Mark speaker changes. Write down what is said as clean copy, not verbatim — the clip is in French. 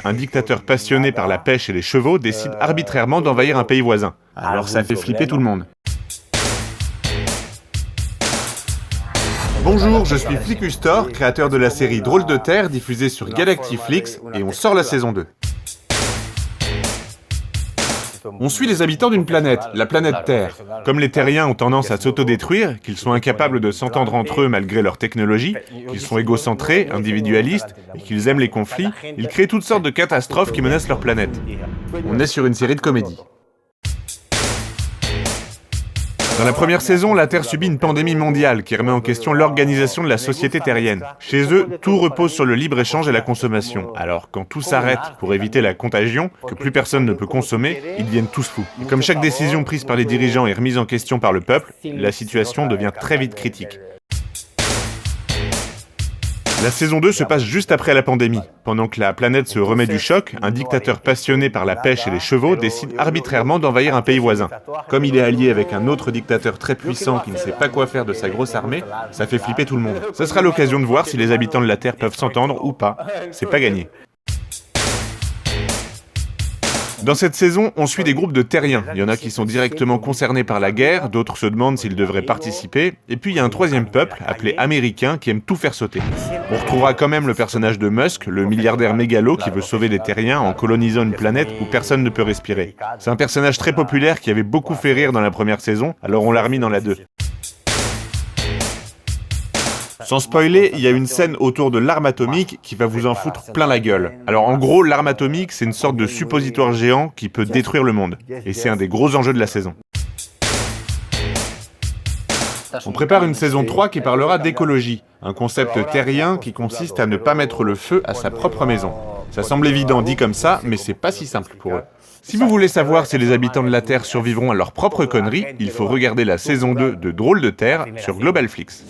Speaker 1: Un dictateur passionné par la pêche et les chevaux décide arbitrairement d'envahir un pays voisin.
Speaker 2: Alors ça fait flipper tout le monde.
Speaker 1: Bonjour, je suis Flicustor, créateur de la série Drôle de Terre diffusée sur Galactiflix, et on sort la saison 2. On suit les habitants d'une planète, la planète Terre. Comme les terriens ont tendance à s'autodétruire, qu'ils sont incapables de s'entendre entre eux malgré leur technologie, qu'ils sont égocentrés, individualistes, et qu'ils aiment les conflits, ils créent toutes sortes de catastrophes qui menacent leur planète. On est sur une série de comédies. Dans la première saison, la Terre subit une pandémie mondiale qui remet en question l'organisation de la société terrienne. Chez eux, tout repose sur le libre-échange et la consommation. Alors, quand tout s'arrête pour éviter la contagion, que plus personne ne peut consommer, ils deviennent tous fous. Et comme chaque décision prise par les dirigeants est remise en question par le peuple, la situation devient très vite critique. La saison 2 se passe juste après la pandémie. Pendant que la planète se remet du choc, un dictateur passionné par la pêche et les chevaux décide arbitrairement d'envahir un pays voisin. Comme il est allié avec un autre dictateur très puissant qui ne sait pas quoi faire de sa grosse armée, ça fait flipper tout le monde. Ce sera l'occasion de voir si les habitants de la Terre peuvent s'entendre ou pas. C'est pas gagné. Dans cette saison, on suit des groupes de terriens. Il y en a qui sont directement concernés par la guerre, d'autres se demandent s'ils devraient participer, et puis il y a un troisième peuple, appelé Américain, qui aime tout faire sauter. On retrouvera quand même le personnage de Musk, le milliardaire mégalo qui veut sauver les terriens en colonisant une planète où personne ne peut respirer. C'est un personnage très populaire qui avait beaucoup fait rire dans la première saison, alors on l'a remis dans la 2. Sans spoiler, il y a une scène autour de l'arme atomique qui va vous en foutre plein la gueule. Alors en gros, l'arme atomique, c'est une sorte de suppositoire géant qui peut détruire le monde. Et c'est un des gros enjeux de la saison. On prépare une saison 3 qui parlera d'écologie, un concept terrien qui consiste à ne pas mettre le feu à sa propre maison. Ça semble évident dit comme ça, mais c'est pas si simple pour eux. Si vous voulez savoir si les habitants de la Terre survivront à leurs propres conneries, il faut regarder la saison 2 de Drôle de Terre sur Globalflix.